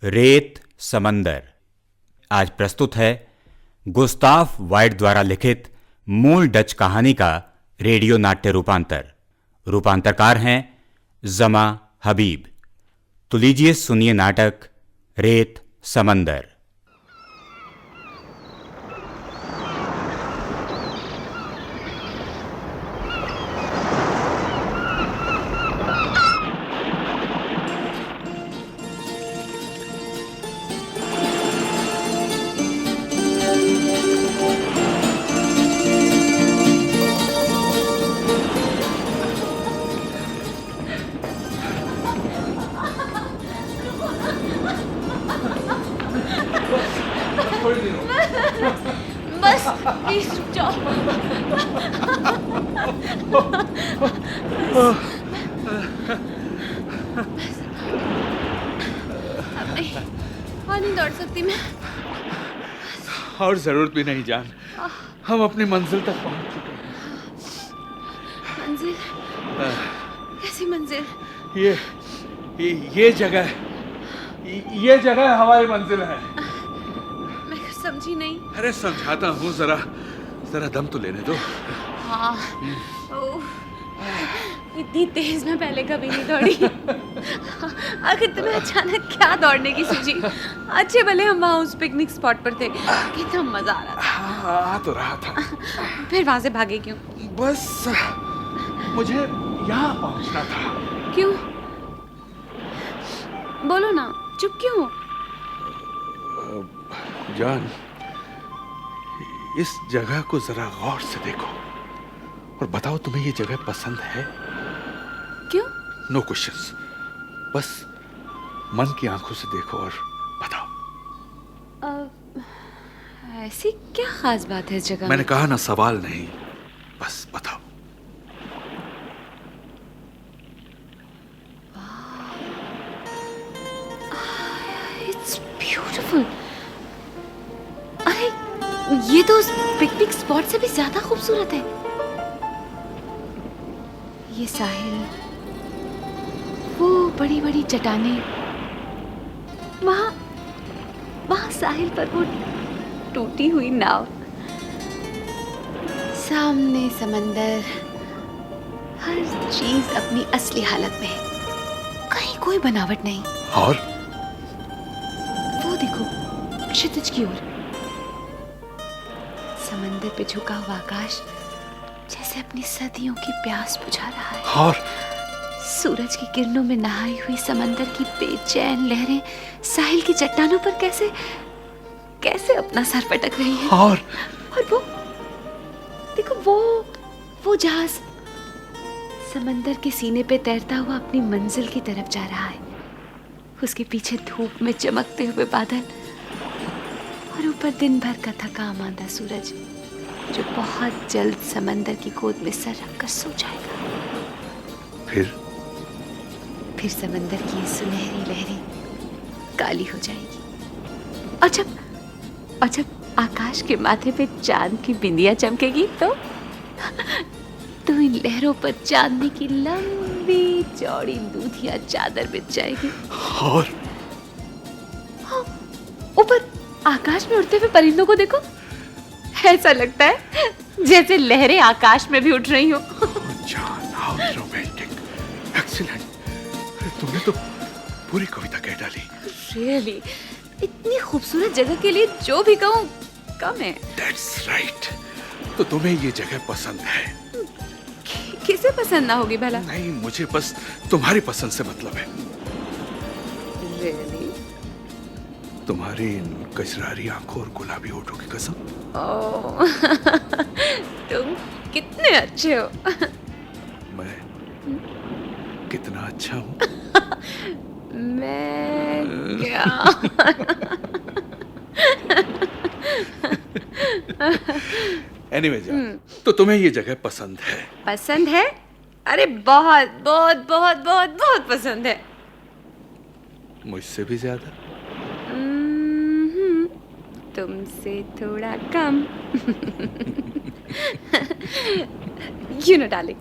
रेत समंदर। आज प्रस्तुत है गुस्ताफ वाइट द्वारा लिखित मूल डच कहानी का रेडियो नाट्य रूपांतर। रूपांतरकार हैं जमा हबीब। तो लीजिए सुनिए नाटक रेत समंदर। बस प्लीज रुक जाओ। और नहीं दौड़ सकती मैं। और जरूरत भी नहीं जान, हम अपनी मंजिल तक पहुंच चुके हैं। मंजिल? कैसी मंजिल? ये जगह हमारी मंजिल है। मैं कुछ समझी नहीं। अरे समझाता हूँ, जरा दम तो लेने दो। हाँ। ओह, इतनी तेज मैं पहले कभी नहीं दौड़ी। आखिर तुम्हें अचानक क्या दौड़ने की सूझी? अच्छे भले हम वहाँ उस पिकनिक स्पॉट पर थे, कितना मजा आ रहा था। आ तो रहा था। फिर वहाँ से भागे क्यों? बस मुझे यहाँ पहुँचना था। क्यों? बोलो ना, चुप क्यों हो? जान, इस जगह को जरा गौर से देखो और बताओ तुम्हें ये जगह पसंद है? क्यों? नो क्वेश्चंस, बस मन की आंखों से देखो और बताओ। ऐसी क्या खास बात है इस जगह मैंने में? कहा ना, सवाल नहीं, बस बताओ। It's beautiful. अरे ये तो उस पिकनिक स्पॉट से भी ज्यादा खूबसूरत है। ये साहिल, वो बड़ी बड़ी चट्टानें, वहां साहिल पर वो टूटी हुई नाव, सामने समंदर, हर चीज अपनी असली हालत में है, कहीं कोई बनावट नहीं। और वो देखो, क्षितिज की ओर समंदर पे झुका हुआ आकाश जैसे अपनी सदियों की प्यास बुझा रहा है। और सूरज की किरणों में नहाई हुई समंदर की बेचैन लहरें साहिल की चट्टानों पर कैसे अपना सर पटक रही हैं। और वो देखो, वो जहाज समंदर के सीने पे तैरता हुआ अपनी मंजिल की तरफ जा रहा है। उसके पीछे धूप में चमकते हुए बादल और ऊपर दिन भर का थका मांदा सूरज, जो बहुत जल्द समंदर की गोद में सर रखकर सो जाएगा। फिर समंदर की ये सुनहरी लहरें काली हो जाएगी और जब आकाश के माथे पे चांद की बिंदिया चमकेगी तो इन लहरों पर चांदनी की लंबी चौड़ी दूधिया चादर बिछ जाएगी। और ऊपर आकाश में उड़ते हुए परिंदों को देखो, ऐसा लगता है जैसे लहरें आकाश में भी उठ रही हो। जान, हाउ रोमांटिक, एक्सीलेंट। तुमने तो पूरी कविता कह डाली। रियली, इतनी खूबसूरत जगह के लिए जो भी कहूँ कम है। That's right. तो तुम्हें ये जगह पसंद है? किसे पसंद ना होगी भला? नहीं, मुझे बस तुम्हारी पसंद से मतलब है। रियली? तुम्हारी इन कजरारी आंखों और गुलाबी होठों की कसम। ओह, तुम कितने अच्छे हो। मैं कितना अच्छा हूँ? मैं क्या? एनीवे जान, तो तुम्हें ये जगह पसंद है? पसंद है? अरे बहुत बहुत बहुत बहुत बहुत पसंद है। मुझसे भी ज्यादा? तुमसे थोड़ा कम। यू नो डार्लिंग,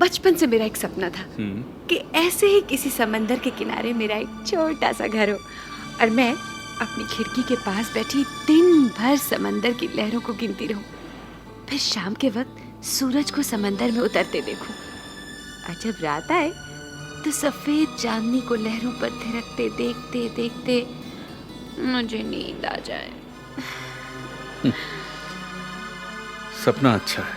बचपन से मेरा एक सपना था कि ऐसे ही किसी समंदर के किनारे मेरा एक छोटा सा घर हो और मैं अपनी खिड़की के पास बैठी दिन भर समंदर की लहरों को गिनती रहूं, फिर शाम के वक्त सूरज को समंदर में उतरते देखूं, और जब रात आए तो सफेद चांदनी को लहरों पर थिरकते देखते देखते मुझे नींद आ जाए। सपना अच्छा है।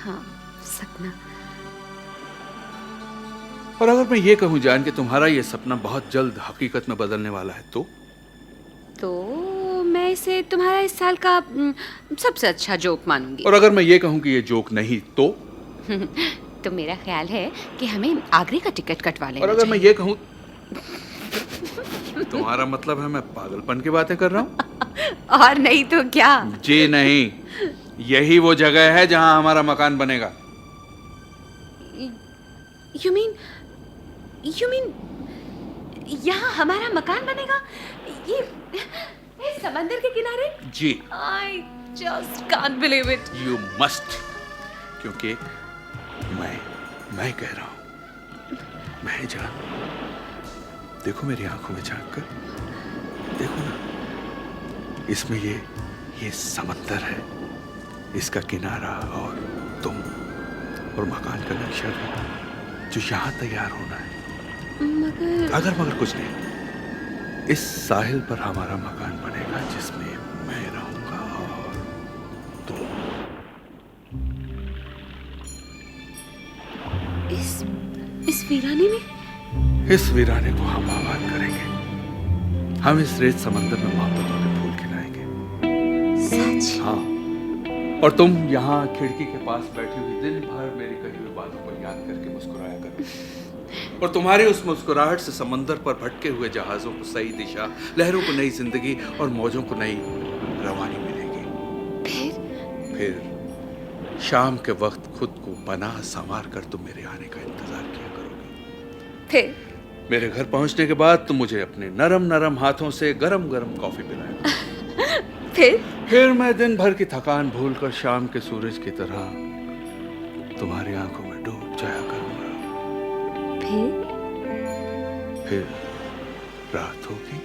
हाँ, सपना। और अगर मैं ये कहूं जान कि तुम्हारा ये सपना बहुत जल्द हकीकत में बदलने वाला है तो मैं इसे तुम्हारा इस साल का सबसे अच्छा जोक मानूंगी। और अगर मैं ये कहूं कि ये जोक नहीं तो मेरा ख्याल है कि हमें आगरे का टिकट कटवा लेना और अगर चाहिए। मैं ये कहूं तुम्हारा मतलब है मैं पागलपन की बातें कर रहा हूं? और नहीं तो क्या? जी नहीं, यही वो जगह है जहां हमारा मकान बनेगा। You mean यहाँ हमारा मकान बनेगा? ये समंदर के किनारे? जी। I just can't believe it. You must, क्योंकि मैं कह रहा हूं। मैं जान, देखो मेरी आंखों में झांक कर, देखो ना, इसमें ये समंदर है, इसका किनारा और तुम और मकान का नक्शा भी जो यहाँ तैयार होना है। मगर कुछ नहीं, इस साहिल पर हमारा मकान बनेगा जिसमें मैं रहूंगा और तुम। इस वीराने में? इस वीराने को हम आबाद करेंगे। हम इस रेत समंदर में मोहब्बतों के फूल खिलाएंगे। सच? हाँ। और तुम यहाँ खिड़की के पास बैठी हुई दिन भर मेरी कही हुई बातों को याद करके मुस्कुराया करो। और तुम्हारी उस मुस्कुराहट से समंदर पर भटके हुए जहाजों को सही दिशा, लहरों को नई जिंदगी और मौजों को नई रवानी मिलेगी। फिर शाम के वक्त खुद को पनाह संवार कर तुम मेरे आने का इंतजार किया करोगे। फिर मेरे घर पहुंचने के बाद तुम मुझे अपने नरम नरम हाथों से गरम गरम कॉफी पिलाएगा। फिर मैं दिन भर की थकान भूलकर शाम के सूरज की तरह तुम्हारी आंखों में डूब जाया करूंगा। फिर रात होगी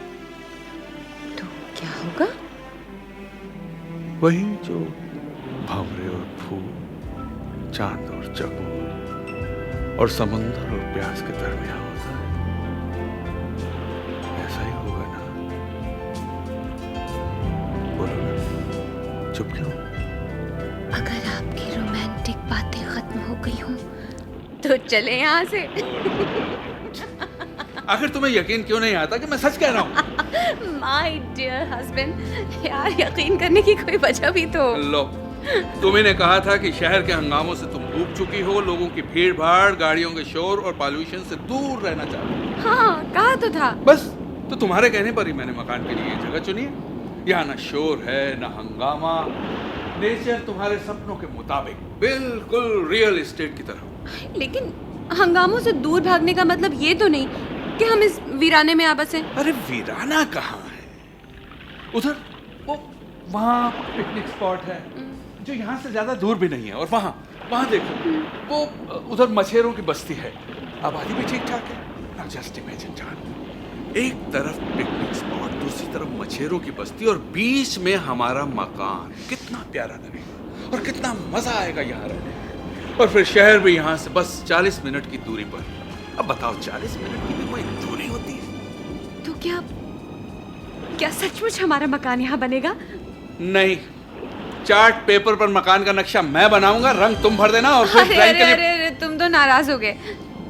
तो क्या होगा? वही जो भंवरे और फूल, चांद और चकोर और समंदर और प्यास के दरमियान होता है, ऐसा ही होगा ना? बोलो ना, चुप क्यों? अगर आपकी रोमांटिक बातें खत्म हो गई हों तो चले यहाँ से। आखिर तुम्हें यकीन क्यों नहीं आता कि मैं सच कह रहा हूँ? My dear husband, यार यकीन करने की कोई वजह भी तो। लो, तुम्ही ने कहा था कि शहर के हंगामों से तुम ऊब चुकी हो, लोगों की भीड़ भाड़, गाड़ियों के शोर और पॉल्यूशन से दूर रहना चाहती हो। हाँ, कहा तो था। बस, तो तुम्हारे कहने पर ही मैंने मकान के लिए ये जगह चुनी है। यहाँ ना शोर है, ना हंगामा, नेचर तुम्हारे सपनों के मुताबिक, बिल्कुल रियल एस्टेट की तरह। लेकिन हंगामों से दूर भागने का मतलब ये तो नहीं कि हम इस वीराने में आ बसे। अरे वीराना कहाँ है? उधर वो वहाँ पिकनिक स्पॉट है जो यहाँ से ज्यादा दूर भी नहीं है। और वहाँ देखो, वो उधर मछेरों की बस्ती है, आबादी भी ठीक ठाक है। Now just imagine जान, एक तरफ पिकनिक स्पॉट, दूसरी तरफ मछेरों की बस्ती और बीच में हमारा मकान। कितना प्यारा लगेगा और कितना मजा आएगा यहाँ रहने। और फिर शहर भी यहाँ से बस 40 मिनट की दूरी पर। अब बताओ, 40 मिनट की भी कोई दूरी होती है? तो क्या सचमुच हमारा मकान यहाँ बनेगा? नहीं, चार्ट पेपर पर मकान का नक्शा मैं बनाऊंगा, रंग तुम भर देना और फिर ड्राइंग के लिए। अरे, तुम तो नाराज हो गए।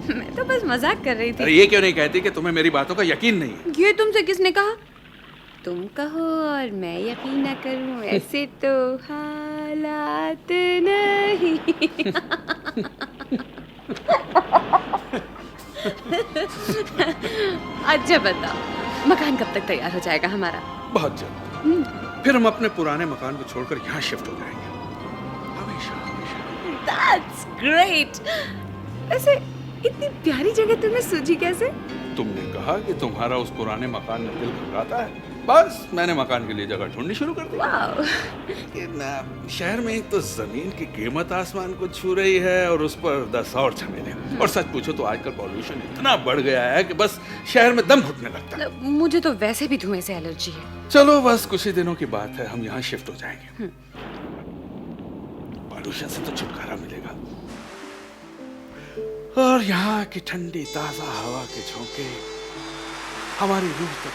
मैं तो बस मजाक कर रही थी। अरे ये क्यों नहीं कहती कि तुम्हें मेरी बातों का यकीन नहीं है? ये तुमसे किसने कहा? तुम कहो और मैं यकीन ना करूं, ऐसे तो हालात नहीं। अच्छा बताओ, मकान कब तक तैयार हो जाएगा हमारा? बहुत जल्द। फिर हम अपने पुराने मकान को छोड़कर यहाँ शिफ्ट हो जाएंगे, हमेशा हमेशा। That's great. वैसे इतनी प्यारी जगह तुम्हें सूझी कैसे? तुमने कहा कि तुम्हारा उस पुराने मकान में दिल घबराता है, बस मैंने मकान के लिए जगह ढूंढनी शुरू कर दी। वाह, लेकिन शहर में एक तो जमीन की कीमत आसमान को छू रही है और उस पर 10 और झमेले। और सच पूछो तो आजकल पॉल्यूशन इतना बढ़ गया है कि बस शहर में दम घुटने लगता है। मुझे तो वैसे भी धुएं से एलर्जी है। चलो बस कुछ ही दिनों की बात है, हम यहाँ शिफ्ट हो जाएंगे। पॉल्यूशन से तो छुटकारा मिलेगा और यहाँ की ठंडी ताजा हवा के झोंके हमारी रूह तक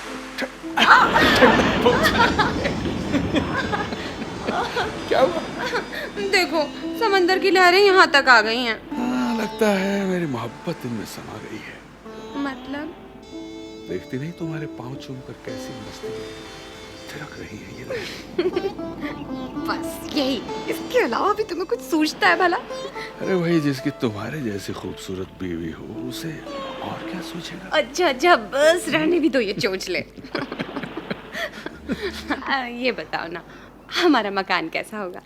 क्या हुआ? देखो, समंदर की लहरें यहाँ तक आ गई हैं। लगता है मेरी मोहब्बत इनमें समा गई है। मतलब? देखती नहीं तुम्हारे पांव चूम कर कैसी मस्ती में थिरक रही है ये लहरें। बस यही, इसके अलावा भी तुम्हें कुछ सूझता है भला? अरे वही, जिसकी तुम्हारे जैसी खूबसूरत बीवी हो उसे और क्या सोचेगा। अच्छा, बस रहने भी दो ये चोंचले। ये बताओ ना, हमारा मकान कैसा होगा?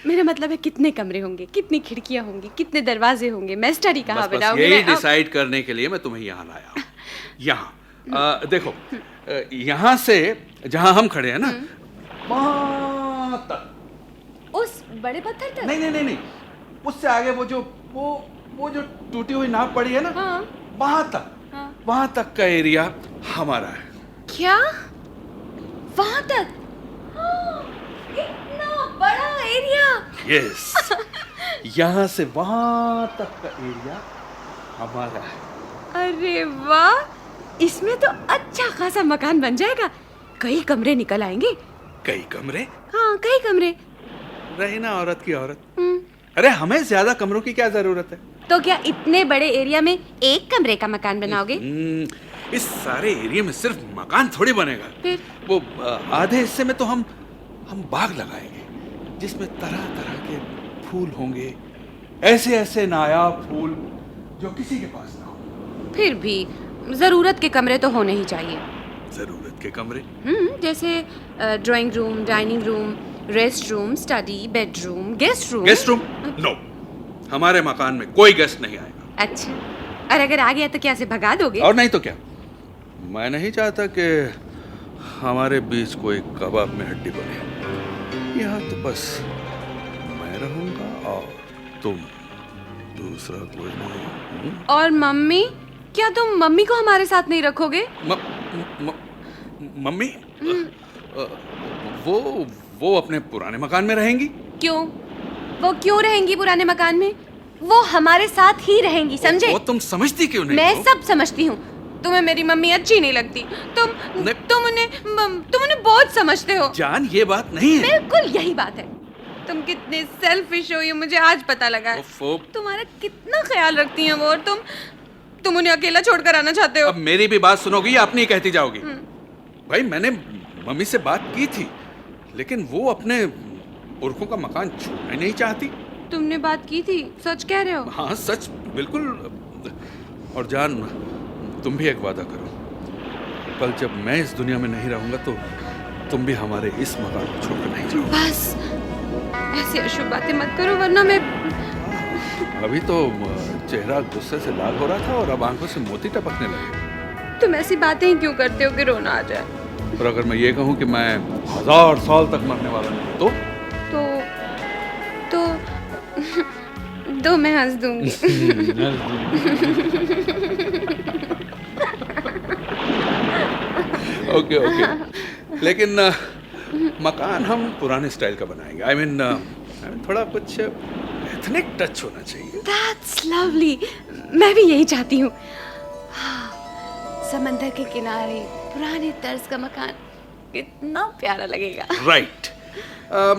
मेरा मतलब है कितने कमरे होंगे, कितनी खिड़कियां होंगी, कितने दरवाजे होंगे, मैं स्टडी कहाँ बनाऊंगी? यही डिसाइड करने के लिए मैं तुम्हें यहाँ लाया हूँ। यहाँ देखो, यहाँ से जहाँ हम खड़े हैं ना, वहाँ तक। उस बड़े पत्थर तक? नहीं, उससे आगे वो जो टूटी हुई नाव पड़ी है ना, हाँ। वहाँ तक। हाँ। वहाँ तक का एरिया हमारा है। क्या? वहाँ तक? इतना बड़ा एरिया? यस। यहाँ से वहाँ तक का एरिया हमारा है। अरे वाह, इसमें तो अच्छा खासा मकान बन जाएगा। कई कमरे निकल आएंगे। कई कमरे? हाँ, कई कमरे। रही ना औरत की औरत। अरे हमें ज्यादा कमरों की क्या जरूरत है? तो क्या इतने बड़े एरिया में एक कमरे का मकान बनाओगे? इस सारे एरिया में सिर्फ मकान थोड़ी बनेगा। फिर? वो आधे हिस्से में तो हम बाग लगाएंगे जिसमें तरह तरह के फूल होंगे, ऐसे नायाब फूल जो किसी के पास ना हो। फिर भी जरूरत के कमरे तो होने ही चाहिए। जरूरत के कमरे? जैसे drawing room, dining room, rest room, study, bedroom, guest room. Guest room? No, हमारे मकान में कोई गेस्ट नहीं आएगा। अच्छा, और अगर आ गया तो क्या से भगा दोगे? और नहीं तो क्या, मैं नहीं चाहता कि हमारे बीच कोई कबाब में हड्डी बने। यहाँ तो बस मैं रहूंगा और तुम, दूसरा कोई नहीं। और मम्मी? क्या तुम मम्मी को हमारे साथ नहीं रखोगे? मम्मी? वो अपने पुराने मकान में रहेंगी। क्यों? वो क्यों रहेंगी पुराने मकान में? वो हमारे साथ ही रहेंगी, समझे? वो तुम समझती क्यों नहीं? मैं सब समझती हूँ। तुम्हें मेरी मम्मी अच्छी नहीं लगती। तुम उन्हें बहुत समझते हो। जान, ये बात नहीं है। बिल्कुल यही बात है। तुम कितने सेल्फिश हो ये मुझे आज पता लगा है। तुम्हारा कितना ख्याल रखती हैं वो, और तुम उन्हें अकेला छोड़कर आना चाहते हो। अब मेरी भी बात सुनोगी या अपनी कहती जाओगी? भाई, मैंने मम्मी से बात की थी, लेकिन वो अपने पुरखों का मकान छोड़ना ही नहीं चाहती। तुमने बात की थी? सच कह रहे हो? हाँ, सच, बिल्कुल। और जान, तुम भी एक वादा करो, कल जब मैं इस दुनिया में नहीं रहूंगा तो तुम भी हमारे इस मकान को छोड़कर नहीं जाओ। बस ऐसी अशुभ बातें मत करो, वरना मैं... अभी तो चेहरा गुस्से से लाल हो रहा था और अब आंखों से मोती टपकने लगे। तुम ऐसी बातें ही क्यों करते हो कि रोना आ जाए? और अगर मैं ये कहूँ कि मैं 1000 साल तक मरने वाला नहीं तो मैं हंस दूंगी। ओके। लेकिन मकान हम पुराने स्टाइल का बनाएंगे। I mean, थोड़ा कुछ एथनिक टच होना चाहिए। That's lovely. मैं भी यही चाहती हूँ। समंदर के किनारे पुराने तर्ज का मकान कितना प्यारा लगेगा। राइट।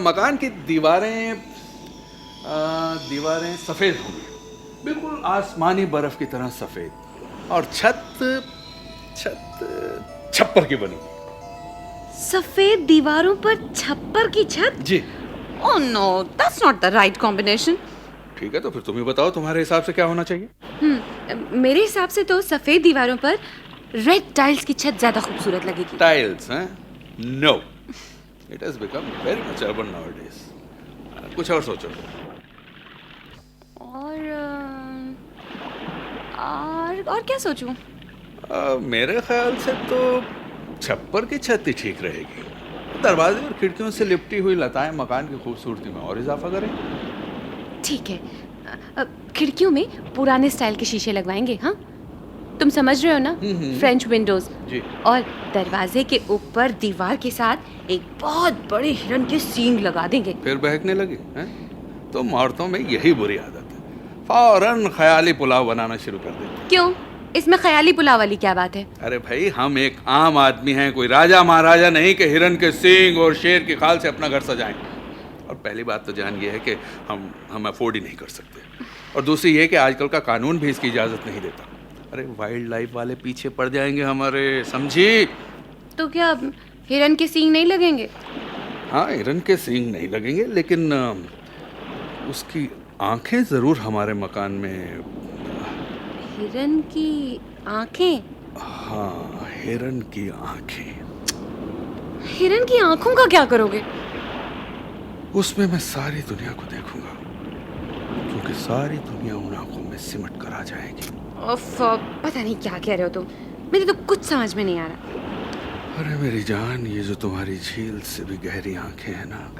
मकान की दीवारें सफेद होंगी, बिल्कुल आसमानी बर्फ की तरह सफेद, और छत छप्पर की बनेगी। सफेद दीवारों पर छप्पर की छत? जी। Oh no, that's not the right combination. ठीक है, तो फिर तुम ही बताओ, तुम्हारे हिसाब से क्या होना चाहिए? मेरे हिसाब से तो सफेद दीवारों पर रेड टाइल्स की छत ज्यादा खूबसूरत लगेगी। टाइल्स? हैं? No, it has become very much urban nowadays. कुछ और सोचो। और क्या सोचूं? मेरे ख्याल से तो छप्पर की छत ही ठीक रहेगी। दरवाजे और खिड़कियों से लिपटी हुई लताएं मकान की खूबसूरती में और इजाफा करें। ठीक है, खिड़कियों में पुराने स्टाइल के शीशे लगवाएंगे। हाँ, तुम समझ रहे हो ना, फ्रेंच विंडोज। जी। और दरवाजे के ऊपर दीवार के साथ एक बहुत बड़े हिरन के सींग लगा देंगे। फिर बहकने लगी हैं? तो औरतों में यही बुरी आदत है, फौरन ख्याली पुलाव बनाना शुरू कर देती। क्यों, इसमें ख्याली पुलाव वाली क्या बात है? अरे भाई, हम एक आम आदमी हैं, कोई राजा महाराजा नहीं कि हिरन के सींग और शेर की खाल से अपना घर सजाएं। और पहली बात तो जान ये है कि हम अफोर्ड ही नहीं कर सकते, और दूसरी ये कि आजकल का कानून भी इसकी इजाज़त नहीं देता। अरे वाइल्ड लाइफ वाले पीछे पड़ जाएंगे हमारे, समझी? तो क्या हिरन के सींग नहीं लगेंगे? हाँ, हिरन के सींग नहीं लगेंगे, लेकिन उसकी आंखें ज़रूर हमारे मकान में। हिरन की आंखें? हाँ, हिरन की आंखें। हिरन की आंखों का क्या करोगे? उसमें मैं सारी दुनिया को देखूंगा, क्योंकि सारी दुनिया उन आंखों में सिमट कर आ जाएगी। उफ, पता नहीं क्या कह रहे हो तुम, मेरे तो कुछ समझ में नहीं आ रहा। अरे मेरी जान, ये जो तुम्हारी झील से भी गहरी आंखें हैं ना,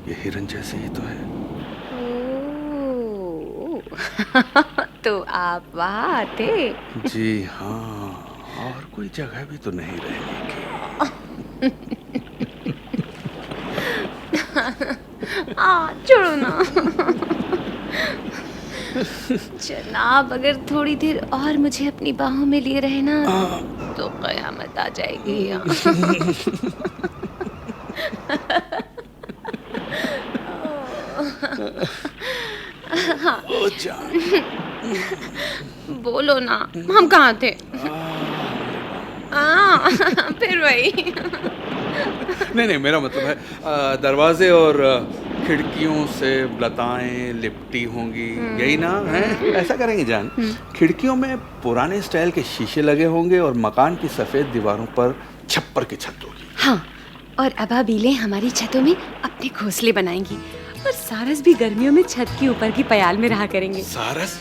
ये हिरन जैसे ही तो है। तो आप वहाँ थे? जी हाँ, और कोई जगह भी तो नहीं रहने की। छोड़ो ना। जनाब, अगर थोड़ी देर और मुझे अपनी बाहों में लिए रहे ना तो कयामत आ जाएगी। हाँ, ओ जान, बोलो ना, हम कहाँ थे? फिर वही। नहीं, मेरा मतलब है दरवाजे और खिड़कियों से लताएं लिपटी होंगी, यही ना है? ऐसा करेंगे जान, खिड़कियों में पुराने स्टाइल के शीशे लगे होंगे और मकान की सफेद दीवारों पर छप्पर की छत होगी। हाँ, और अबाबीलें हमारी छतों में अपने घोंसले बनाएंगी, और सारस भी गर्मियों में छत के ऊपर की पयाल में रहा करेंगे। सारस?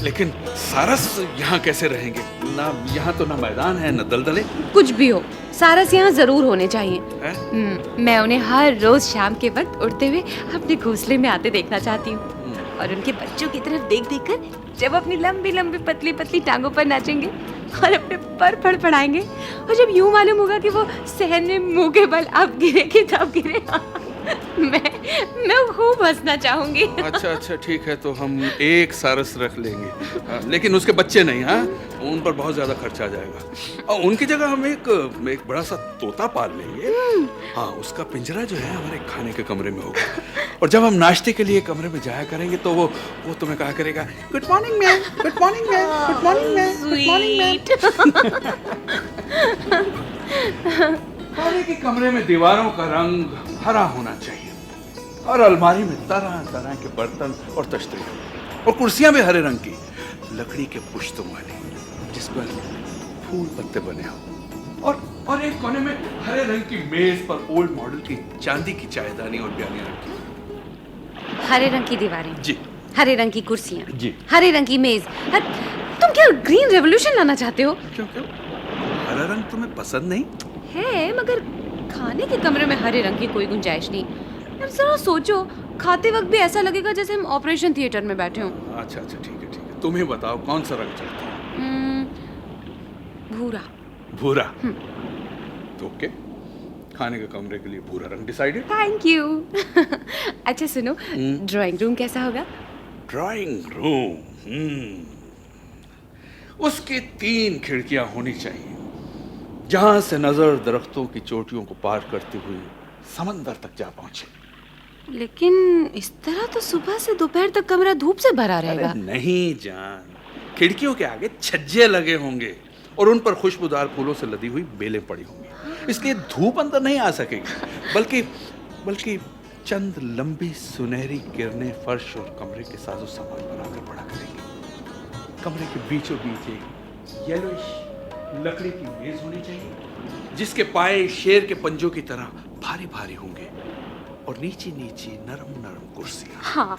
लेकिन सारस यहाँ कैसे रहेंगे? ना यहाँ तो ना मैदान है, ना दलदले। कुछ भी हो, सारस यहाँ जरूर होने चाहिए। है? मैं उन्हें हर रोज शाम के वक्त उड़ते हुए अपने घोंसले में आते देखना चाहती हूँ, और उनके बच्चों की तरफ देख देख कर जब अपनी लंबी लंबी पतली पतली टांगों पर नाचेंगे और अपने पर फड़फड़ाएंगे, और जब यूं मालूम होगा कि वो सहन में मुंह के बल अब गिरे कि तब गिरे, मैं खूब हंसना चाहूंगी। अच्छा, ठीक है, तो हम एक सारस रख लेंगे, लेकिन उसके बच्चे नहीं। हाँ, उन पर बहुत ज्यादा खर्चा आ जाएगा, और उनकी जगह हम एक बड़ा सा तोता पाल लेंगे। हाँ, उसका पिंजरा जो है हमारे खाने के कमरे में होगा, और जब हम नाश्ते के लिए कमरे में जाया करेंगे तो वो तुम्हें कहा करेगा, good morning ma'am, good morning ma'am, good morning ma'am, good morning ma'am. खाने के कमरे में दीवारों का रंग हरा होना चाहिए, और अलमारी में तरह तरह के बर्तन और तश्तरियाँ, और कुर्सियां भी हरे रंग की, लकड़ी के पुश्तों वाली, जिस पर फूल पत्ते बने हो, और एक कोने में हरे रंग की मेज पर ओल्ड मॉडल की चांदी की चायदानी और प्यालियां रखी। हरे रंग की दीवारें जी, हरे रंग की कुर्सियां जी, हरे रंग की मेज। तुम क्या ग्रीन रेवोल्यूशन लाना चाहते हो? क्यों हरा रंग तुम्हें पसंद नहीं है? मगर खाने के कमरे में हरे रंग की कोई गुंजाइश नहीं। यार जरा सोचो, खाते वक्त भी ऐसा लगेगा जैसे हम ऑपरेशन थिएटर में बैठे हों। अच्छा, ठीक है, तुम ही बताओ कौन सा रंग चाहते हो? भूरा। भूरा? तो ओके, खाने के कमरे के लिए भूरा रंग डिसाइडेड। Thank you. अच्छा सुनो, ड्राइंग रूम कैसा होगा? ड्राइंग रूम, उसकी 3 खिड़कियां होनी चाहिए, जहां से नजर दरख्तों की चोटियों को पार करती हुई समंदर तक जा पहुंचे। लेकिन इस तरह तो सुबह से दोपहर तक कमरा धूप से भरा रहेगा। नहीं जान, खिड़कियों के आगे छज्जे लगे होंगे, और उन पर खुशबूदार फूलों से लदी हुई बेलें पड़ी होंगी, इसलिए धूप अंदर नहीं आ सकेगी, बल्कि चंद लंबी सुनहरी किरणें फर्श और कमरे के साजो सामान बनाकर पड़ा करेंगी। कमरे के बीचों बीच एक येलोइश लकड़ी की मेज होनी चाहिए, जिसके पाए शेर के पंजों की तरह भारी भारी होंगे, और नीची नीची नरम नरम कुर्सियां। हाँ,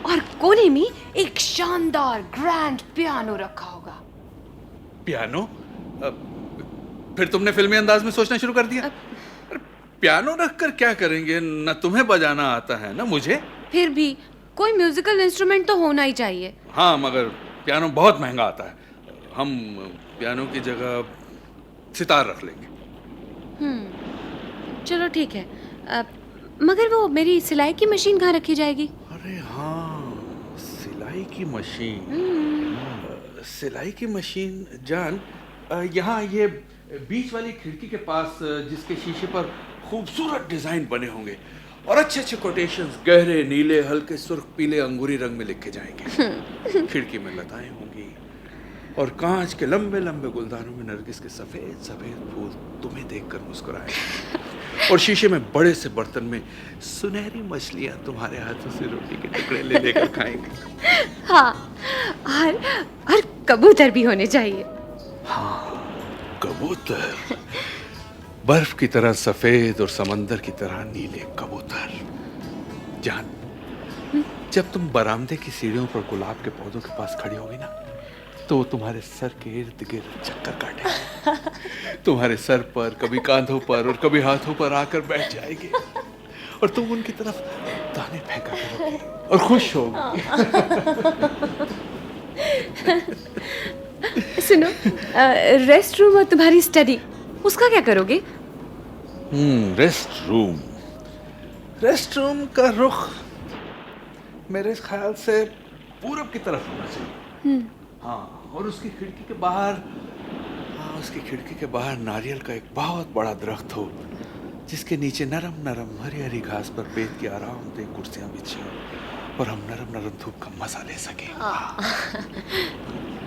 और कोने में एक शानदार ग्रैंड पियानो रखा होगा। पियानो? फिर तुमने फिल्मी अंदाज में सोचना शुरू कर दिया? अरे पियानो रखकर क्या करेंगे? न तुम्हें बजाना आता है न मुझे। फिर भी कोई म्यूजिकल इंस्ट्रूमेंट तो होना ही चाहिए। हाँ, मगर पियानो बहुत महंगा आता है। हम पियानो की जगह सितार रख लेंगे। चलो ठीक है। मगर वो मेरी सिलाई की मशीन कहाँ रखी जाएगी? अरे हाँ, सिलाई की मशीन। सिलाई की मशीन जान, यहाँ ये बीच वाली खिड़की के पास, जिसके शीशे पर खूबसूरत डिजाइन बने होंगे और अच्छे अच्छे कोटेशंस गहरे नीले, हल्के सुर्ख पीले, अंगूरी रंग में लिखे जाएंगे। खिड़की में लताएं होंगी और कांच के लंबे लंबे गुलदानों में नरगिस के सफेद सफेद फूल तुम्हें देखकर मुस्कुराएंगे। और शीशे में बड़े से बर्तन में सुनहरी मछलियां तुम्हारे हाथों से रोटी के टुकड़े ले लेकर खाएंगे। हाँ, और कबूतर भी होने चाहिए। हाँ, कबूतर। बर्फ की तरह सफेद और समंदर की तरह नीले कबूतर। जान, जब तुम बरामदे की सीढ़ियों पर गुलाब के पौधों के पास खड़ी होगी ना, तो वो तुम्हारे सर के इर्द गिर्द चक्कर काटेंगे। तुम्हारे सर पर, कभी कांधों पर और कभी हाथों पर आकर बैठ जाएंगे और तुम उनकी तरफ दाने फेंका करोगी और खुश होगी। सुनो, रेस्ट रूम और तुम्हारी स्टडी, उसका क्या करोगे? रेस्ट रूम का रुख मेरे ख्याल से पूरब की तरफ होना चाहिए। हाँ, और उसकी खिड़की के बाहर नारियल का एक बहुत बड़ा दरख्त हो, जिसके नीचे नरम नरम हरी हरी घास पर बेत की आरामदेह कुर्सियां बिछी हों और हम नरम नरम धूप का मजा ले सकें।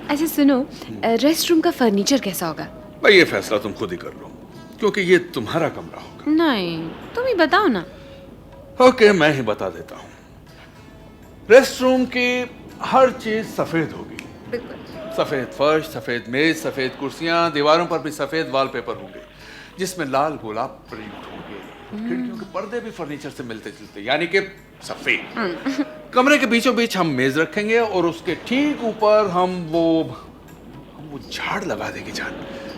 अच्छा सुनो, रेस्ट रूम का फर्नीचर कैसा होगा? भाई ये फैसला तुम खुद ही कर लो, क्योंकि ये तुम्हारा कमरा होगा। नहीं, तुम ही बताओ ना। ओके, मैं ही बता देता हूँ। रेस्ट रूम की हर चीज सफेद होगी। बिल्कुल। सफेद फर्श, सफेद मेज, सफेद कुर्सियां, दीवारों पर भी सफेद वॉलपेपर होंगे जिसमें लाल गुलाब प्रिंट होंगे। खिड़कियों के पर्दे भी फर्नीचर से मिलते जुलते, यानी कि सफेद। कमरे के बीचों बीच हम मेज रखेंगे और उसके ठीक ऊपर हम वो झाड़ लगा देंगे जान,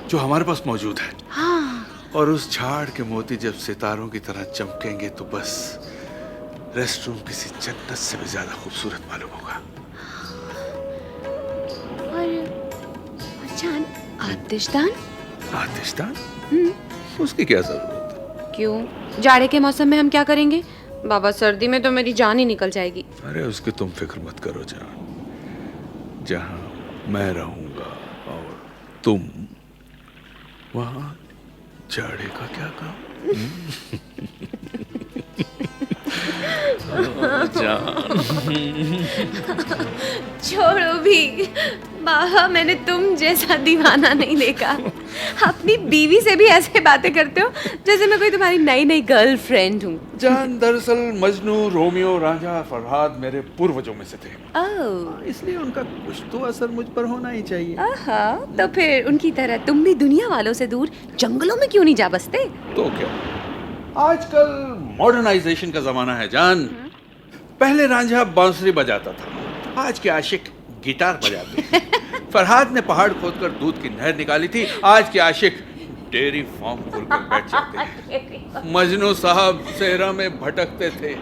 जो हमारे पास मौजूद है। हाँ। और उस झाड़ के मोती जब सितारों की तरह चमकेंगे तो बस रेस्ट रूम किसी जन्नत से भी ज्यादा खूबसूरत मालूम होगा। और जान, आतिशदान? आतिशदान? उसकी क्या जरूरत है? क्यों? जाड़े के मौसम में हम क्या करेंगे? बाबा, सर्दी में तो मेरी जान ही निकल जाएगी। अरे उसकी तुम फिक्र मत करो जान। जहां मैं रहूंगा और तुम, वहां जाड़े का क्या काम? छोड़ो भी बाबा, मैंने तुम जैसा दीवाना नहीं देखा। अपनी बीवी से भी ऐसे बातें करते हो जैसे मैं कोई तुम्हारी नई नई गर्लफ्रेंड हूँ। जान, दरअसल मजनू, रोमियो, रांझा, फरहाद मेरे पूर्वजों में से थे। इसलिए उनका कुछ तो असर मुझ पर होना ही चाहिए। तो फिर उनकी तरह तुम भी दुनिया वालों से दूर जंगलों में क्यों नहीं जा बसते? तो क्या, आजकल मॉडर्नाइजेशन का जमाना है जान। पहले रांझा बांसुरी बजाता था, आज के आशिक गिटार बजाते हैं। फरहाद ने पहाड़ खोदकर दूध की नहर निकाली थी, आज के आशिक डेयरी फार्म खोलकर बैठ जाते हैं। मजनू साहब सेहरा में भटकते थे,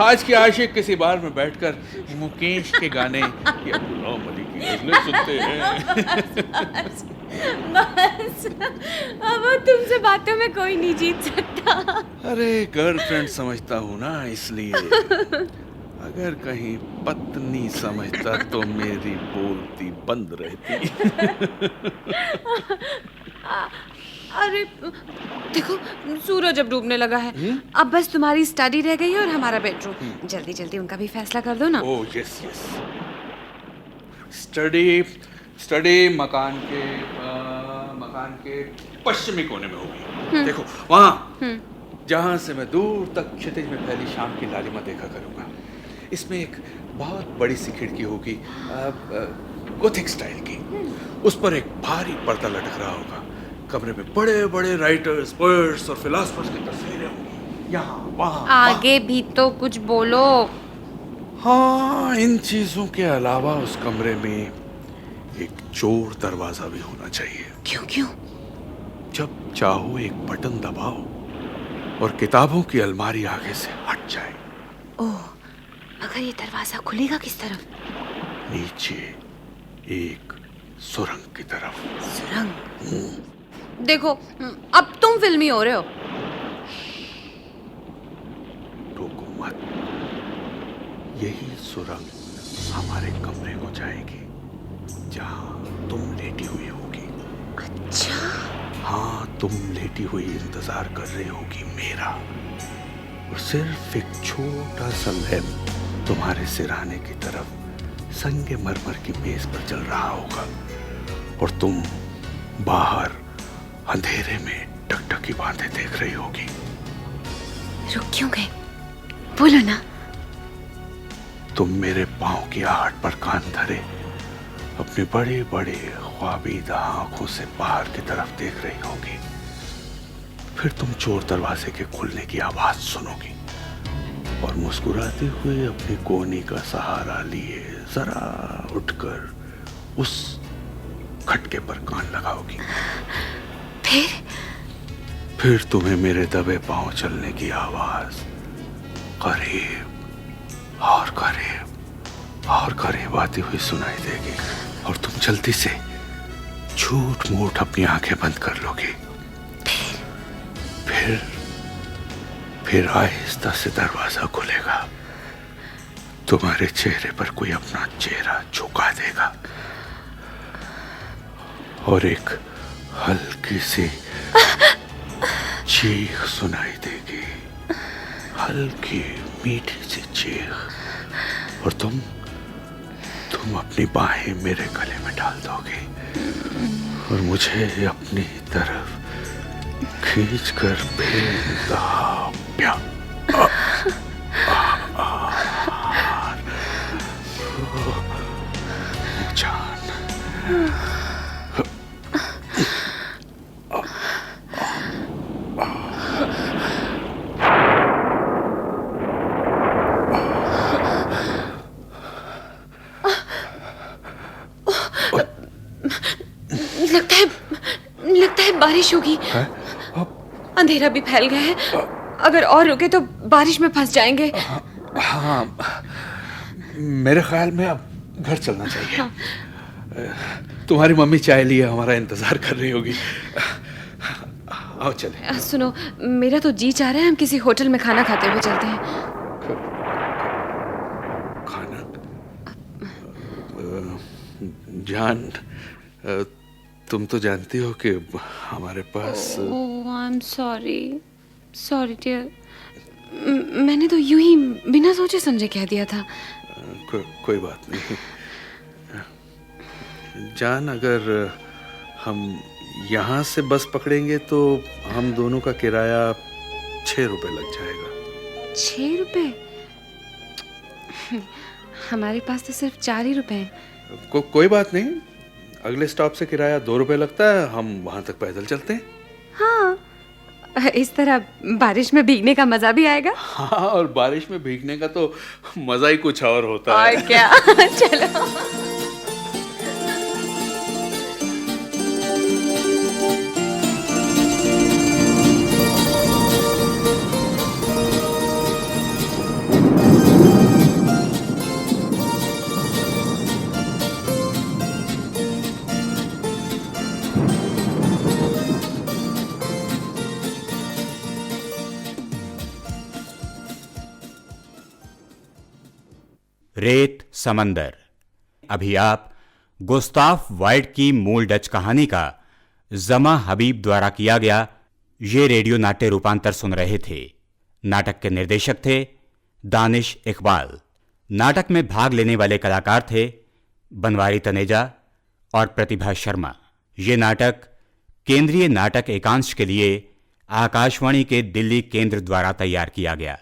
आज के आशिक किसी बार में बैठकर मुकेश के गाने या गुलाम अली की गजलें सुनते हैं। बस, अब तुमसे बातों में कोई नहीं जीत सकता। अरे गर्लफ्रेंड समझता हूँ ना, इसलिए। अगर कहीं पत्नी समझता तो मेरी बोलती बंद रहती। अरे देखो, सूरज अब डूबने लगा है। अब बस तुम्हारी स्टडी रह गई है और हमारा बेडरूम। जल्दी जल्दी उनका भी फैसला कर दो ना। Oh yes yes. स्टडी मकान के पश्चिमी कोने में होगी। देखो वहाँ, जहाँ से मैं दूर तक क्षितिज में फैली शाम की लालिमा देखा करूँगा। इसमें एक बहुत बड़ी सी खिड़की होगी, गोथिक स्टाइल की। उस पर एक भारी पर्दा लटक रहा होगा। कमरे में बड़े बड़े राइटर्स, पोएट्स और फिलोसोफर्स की तस्वीरें होंगी, यहाँ वहाँ। आगे भी तो कुछ बोलो। हाँ, इन चीजों के अलावा उस कमरे में एक चोर दरवाजा भी होना चाहिए। क्यों क्यों? जब चाहो एक बटन दबाओ और किताबों की अलमारी आगे से हट जाए। ओह, मगर ये दरवाजा खुलेगा किस तरफ? नीचे एक सुरंग की तरफ। सुरंग? देखो, अब तुम फिल्मी हो रहे हो। टोको मत, यही सुरंग हमारे कमरे को जाएगी जहां तुम लेटी हुई होगी। अच्छा, हाँ, तुम लेटी हुई इंतजार कर रही होगी मेरा, और सिर्फ एक छोटा सा लैंप तुम्हारे सिरहाने की तरफ संगे मरमर की मेज पर चल रहा होगा, और तुम बाहर अंधेरे में टकटकी बांधे देख रही होगी। रुक क्यों गए? बोलो ना। तुम मेरे पांव की आहट पर कान धरे अपनी बड़े बड़े ख्वाबीदा आंखों से बाहर की तरफ देख रही होगी। फिर तुम चोर दरवाजे के खुलने की आवाज सुनोगी और मुस्कुराते हुए अपनी कोहनी का सहारा लिए जरा उठकर उस खटके पर कान लगाओगी। फिर तुम्हें मेरे दबे पांव चलने की आवाज करीब और करीब और करीब आती हुई सुनाई देगी, और तुम जल्दी से झूठ मूठ अपनी आंखें बंद कर लोगी। फिर आहिस्ता से दरवाजा खुलेगा। तुम्हारे चेहरे पर कोई अपना चेहरा झुका देगा और एक हल्की सी चीख सुनाई देगी, हल्की मीठी सी चीख, और तुम अपनी बाहें मेरे गले में डाल दोगे और मुझे अपनी तरफ खींचकर फेंकता प्यार जान। लगता है बारिश होगी। अंधेरा भी फैल गया है। अगर और रुके तो बारिश में फंस जाएंगे। हाँ, मेरे ख्याल में अब घर चलना चाहिए। हाँ। तुम्हारी मम्मी चाय लिए हमारा इंतजार कर रही होगी। आओ चले। सुनो, मेरा तो जी चाह रहा है हम किसी होटल में खाना खाते हुए चलते हैं। खाना? जान, तुम तो जानती हो कि हमारे पास। ओह, आई एम सॉरी डियर। मैंने तो यूं ही बिना सोचे समझे कह दिया था। कोई बात नहीं जान, अगर हम यहाँ से बस पकड़ेंगे तो हम दोनों का किराया 6 रुपए लग जाएगा। 6 रुपए? हमारे पास तो सिर्फ 4 ही रुपए हैं। कोई बात नहीं, अगले स्टॉप से किराया 2 रुपए लगता है, हम वहां तक पैदल चलते हैं। हाँ, इस तरह बारिश में भीगने का मजा भी आएगा। हाँ, और बारिश में भीगने का तो मजा ही कुछ और होता है। और क्या। चलो। रेत समंदर। अभी आप गुस्ताफ वाइट की मूल डच कहानी का जमा हबीब द्वारा किया गया ये रेडियो नाट्य रूपांतर सुन रहे थे। नाटक के निर्देशक थे दानिश इकबाल। नाटक में भाग लेने वाले कलाकार थे बनवारी तनेजा और प्रतिभा शर्मा। ये नाटक केंद्रीय नाटक एकांश के लिए आकाशवाणी के दिल्ली केंद्र द्वारा तैयार किया गया।